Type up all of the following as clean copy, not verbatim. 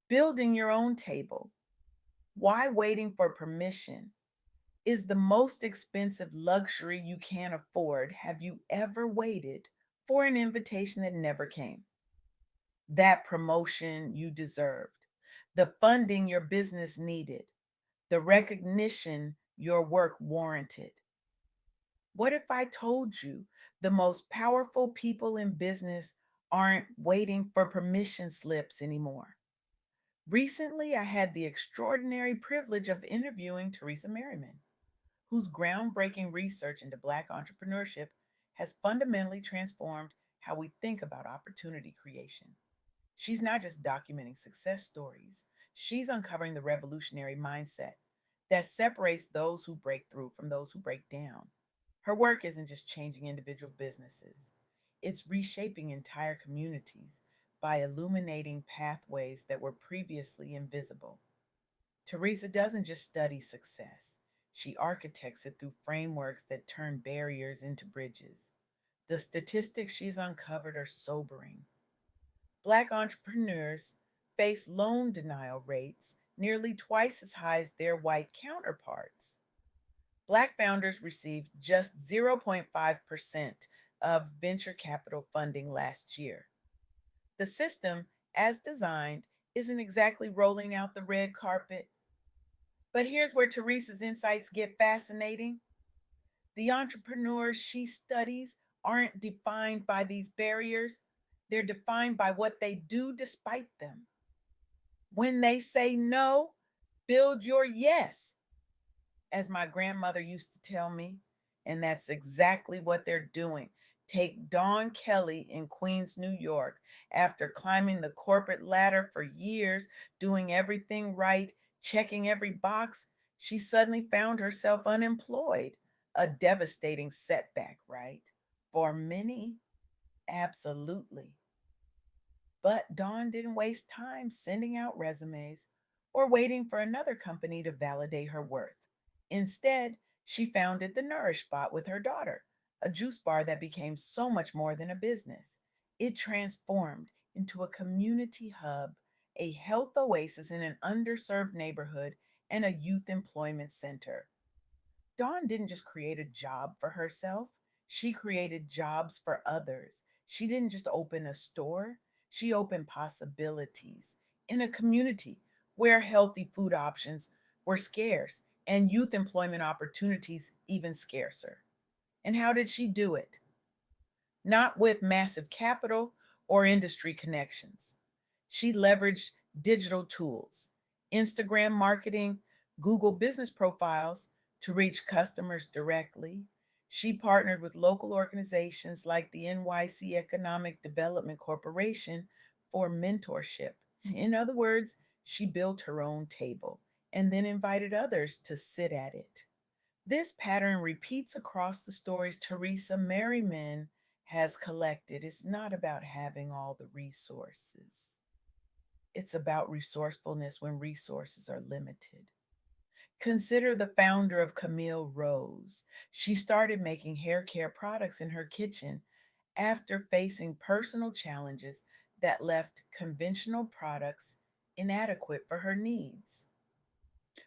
Building your own table. Why waiting for permission is the most expensive luxury you can afford. Have you ever waited for an invitation that never came? That promotion you deserved, the funding your business needed, the recognition your work warranted. What if I told you the most powerful people in business aren't waiting for permission slips anymore? Recently, I had the extraordinary privilege of interviewing Theresa Merriman, whose groundbreaking research into Black entrepreneurship has fundamentally transformed how we think about opportunity creation. She's not just documenting success stories, she's uncovering the revolutionary mindset that separates those who break through from those who break down. Her work isn't just changing individual businesses, it's reshaping entire communities by illuminating pathways that were previously invisible. Teresa doesn't just study success, she architects it through frameworks that turn barriers into bridges. The statistics she's uncovered are sobering. Black entrepreneurs face loan denial rates nearly twice as high as their white counterparts. Black founders received just 0.5% of venture capital funding last year. The system, as designed, isn't exactly rolling out the red carpet. But here's where Teresa's insights get fascinating. The entrepreneurs she studies aren't defined by these barriers, they're defined by what they do despite them. When they say no, build your yes, as my grandmother used to tell me. And that's exactly what they're doing. Take Dawn Kelly in Queens, New York. After climbing the corporate ladder for years, doing everything right, checking every box, she suddenly found herself unemployed. A devastating setback, right? For many, absolutely. But Dawn didn't waste time sending out resumes or waiting for another company to validate her worth. Instead, she founded the Nourish Spot with her daughter, a juice bar that became so much more than a business. It transformed into a community hub, a health oasis in an underserved neighborhood, and a youth employment center. Dawn didn't just create a job for herself, she created jobs for others. She didn't just open a store, she opened possibilities in a community where healthy food options were scarce and youth employment opportunities even scarcer. And how did she do it? Not with massive capital or industry connections. She leveraged digital tools, Instagram marketing, Google business profiles to reach customers directly. She partnered with local organizations like the NYC Economic Development Corporation for mentorship. In other words, she built her own table and then invited others to sit at it. This pattern repeats across the stories Theresa Merriman has collected. It's not about having all the resources, it's about resourcefulness when resources are limited. Consider the founder of Camille Rose. She started making hair care products in her kitchen after facing personal challenges that left conventional products inadequate for her needs.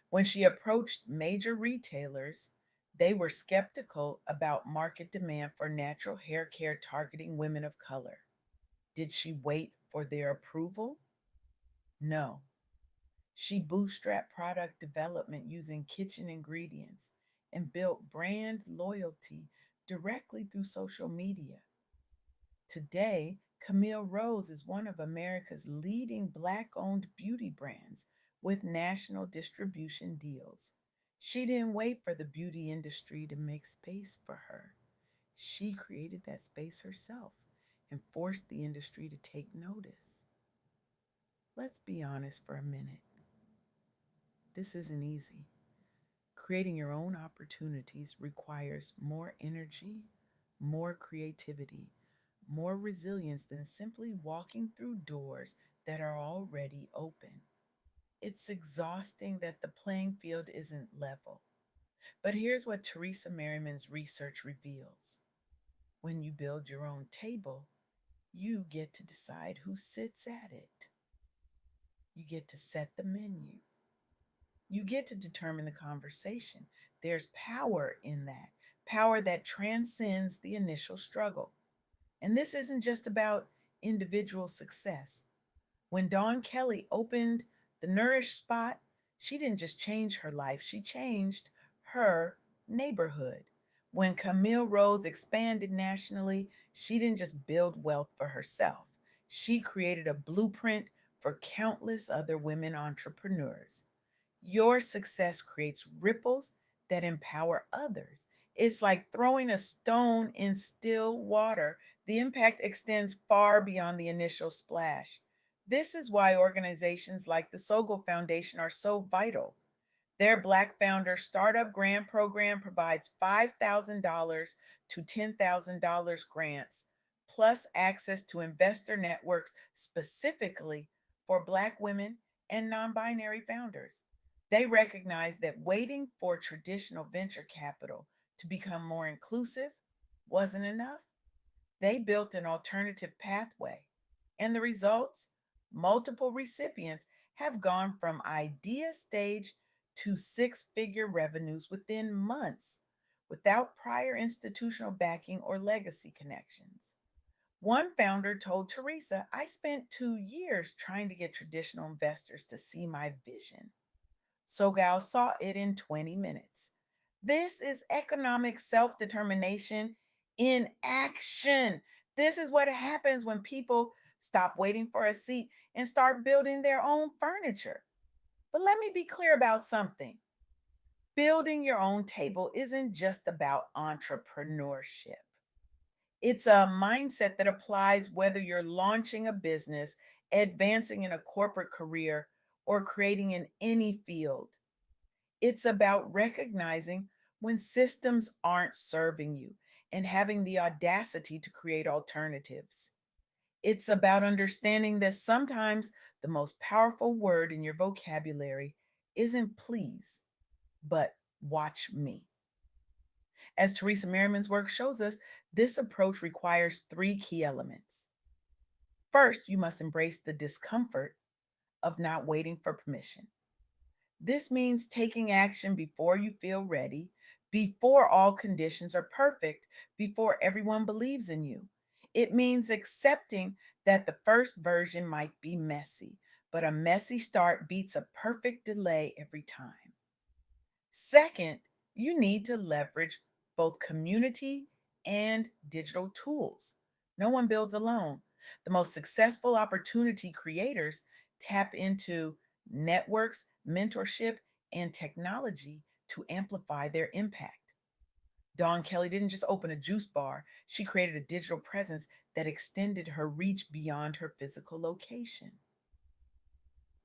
When she approached major retailers, they were skeptical about market demand for natural hair care targeting women of color. Did she wait for their approval? No. She bootstrapped product development using kitchen ingredients and built brand loyalty directly through social media. Today, Camille Rose is one of America's leading Black owned beauty brands with national distribution deals. She didn't wait for the beauty industry to make space for her. She created that space herself and forced the industry to take notice. Let's be honest for a minute. This isn't easy. Creating your own opportunities requires more energy, more creativity, more resilience than simply walking through doors that are already open. It's exhausting that the playing field isn't level. But here's what Theresa Merriman's research reveals: when you build your own table, you get to decide who sits at it. You get to set the menu. You get to determine the conversation. There's power in that, power that transcends the initial struggle. And this isn't just about individual success. When Dawn Kelly opened the Nourish spot, she didn't just change her life, she changed her neighborhood. When Camille Rose expanded nationally, she didn't just build wealth for herself, she created a blueprint for countless other women entrepreneurs. Your success creates ripples that empower others. It's like throwing a stone in still water. The impact extends far beyond the initial splash. This is why organizations like the Sogol Foundation are so vital. Their Black Founder Startup Grant Program provides $5,000 to $10,000 grants, plus access to investor networks specifically for Black women and non binary founders. They recognize that waiting for traditional venture capital to become more inclusive wasn't enough. They built an alternative pathway. And the results? Multiple recipients have gone from idea stage to six-figure revenues within months without prior institutional backing or legacy connections. One founder told Teresa, I spent 2 years trying to get traditional investors to see my vision. Sogal saw it in 20 minutes. This is economic self determination in action. This is what happens when people stop waiting for a seat and start building their own furniture. But let me be clear about something. Building your own table isn't just about entrepreneurship. It's a mindset that applies whether you're launching a business, advancing in a corporate career, or creating in any field. It's about recognizing when systems aren't serving you and having the audacity to create alternatives. It's about understanding that sometimes the most powerful word in your vocabulary isn't please, but watch me. As Theresa Merriman's work shows us, this approach requires three key elements. First, you must embrace the discomfort of not waiting for permission. This means taking action before you feel ready, before all conditions are perfect, before everyone believes in you. It means accepting that the first version might be messy, but a messy start beats a perfect delay every time. Second, you need to leverage both community and digital tools. No one builds alone. The most successful opportunity creators tap into networks, mentorship, and technology to amplify their impact. Dawn Kelly didn't just open a juice bar, she created a digital presence that extended her reach beyond her physical location.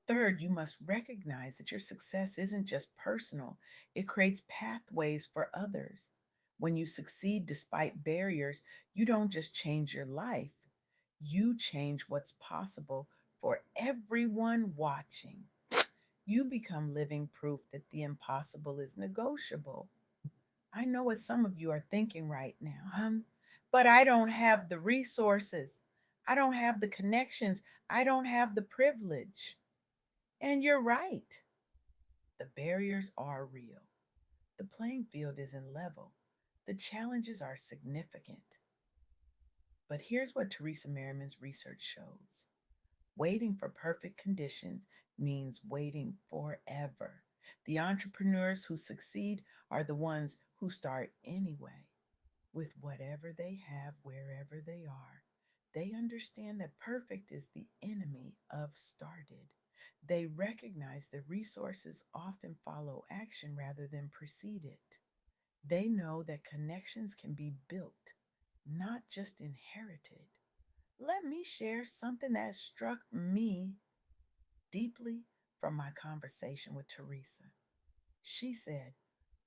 Third, you must recognize that your success isn't just personal, it creates pathways for others. When you succeed despite barriers, you don't just change your life, you change what's possible for everyone watching. You become living proof that the impossible is negotiable. I know what some of you are thinking right now, but I don't have the resources, I don't have the connections, I don't have the privilege. And you're right. The barriers are real. The playing field isn't level. The challenges are significant. But here's what Theresa Merriman's research shows: waiting for perfect conditions means waiting forever. The entrepreneurs who succeed are the ones who start anyway, with whatever they have, wherever they are. They understand that perfect is the enemy of started. They recognize that resources often follow action rather than precede it. They know that connections can be built, not just inherited. Let me share something that struck me deeply from my conversation with Teresa. She said,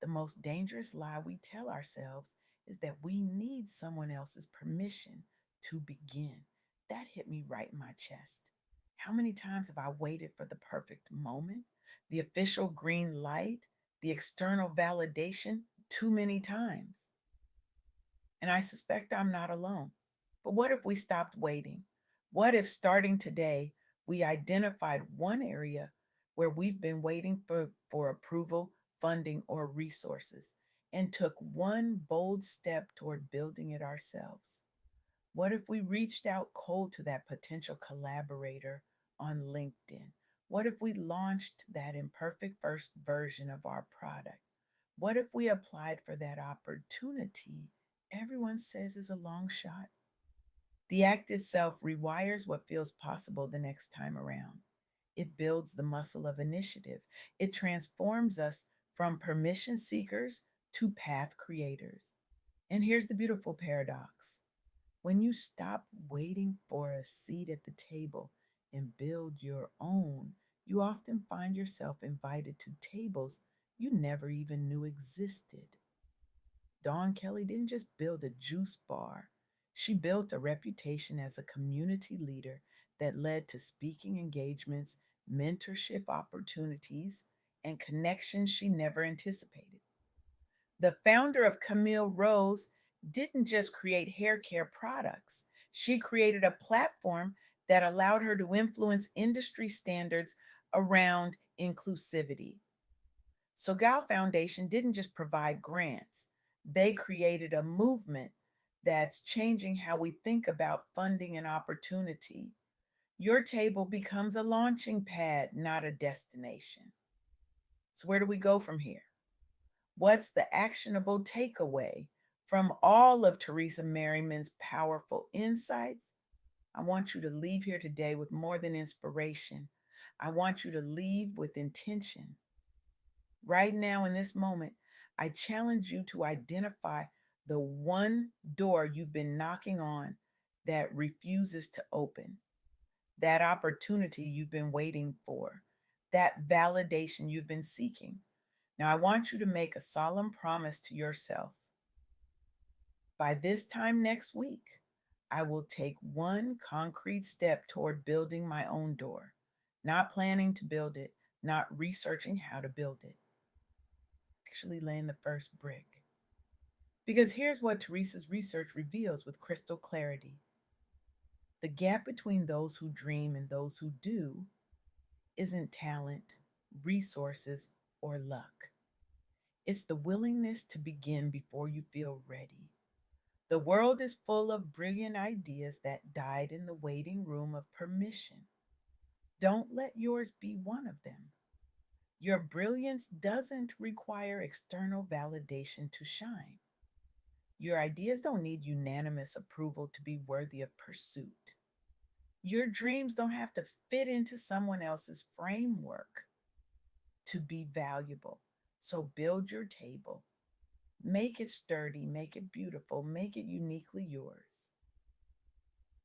the most dangerous lie we tell ourselves is that we need someone else's permission to begin. That hit me right in my chest. How many times have I waited for the perfect moment, the official green light, the external validation? Too many times. And I suspect I'm not alone. But what if we stopped waiting? What if starting today We identified one area where we've been waiting for approval, funding, or resources and took one bold step toward building it ourselves. What if we reached out cold to that potential collaborator on LinkedIn? What if we launched that imperfect first version of our product? What if we applied for that opportunity everyone says is a long shot? The act itself rewires what feels possible the next time around. It builds the muscle of initiative. It transforms us from permission seekers to path creators. And here's the beautiful paradox: when you stop waiting for a seat at the table and build your own, you often find yourself invited to tables you never even knew existed. Dawn Kelly didn't just build a juice bar, she built a reputation as a community leader that led to speaking engagements, mentorship opportunities, and connections she never anticipated. The founder of Camille Rose didn't just create hair care products, she created a platform that allowed her to influence industry standards around inclusivity. So Gal Foundation didn't just provide grants, they created a movement that's changing how we think about funding and opportunity. Your table becomes a launching pad, not a destination. So, where do we go from here? What's the actionable takeaway from all of Theresa Merriman's powerful insights? I want you to leave here today with more than inspiration. I want you to leave with intention. Right now, in this moment, I challenge you to identify the one door you've been knocking on that refuses to open, that opportunity you've been waiting for, that validation you've been seeking. Now, I want you to make a solemn promise to yourself. By this time next week, I will take one concrete step toward building my own door, not planning to build it, not researching how to build it, actually laying the first brick. Because here's what Teresa's research reveals with crystal clarity: the gap between those who dream and those who do isn't talent, resources, or luck. It's the willingness to begin before you feel ready. The world is full of brilliant ideas that died in the waiting room of permission. Don't let yours be one of them. Your brilliance doesn't require external validation to shine. Your ideas don't need unanimous approval to be worthy of pursuit. Your dreams don't have to fit into someone else's framework to be valuable. So build your table. Make it sturdy, make it beautiful, make it uniquely yours.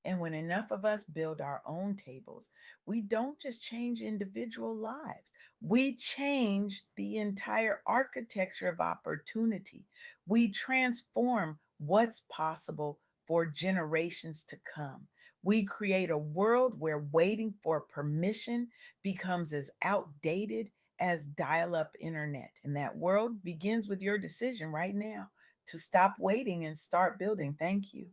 And when enough of us build our own tables, we don't just change individual lives, we change the entire architecture of opportunity. We transform what's possible for generations to come. We create a world where waiting for permission becomes as outdated as dial up internet. And that world begins with your decision right now to stop waiting and start building. Thank you.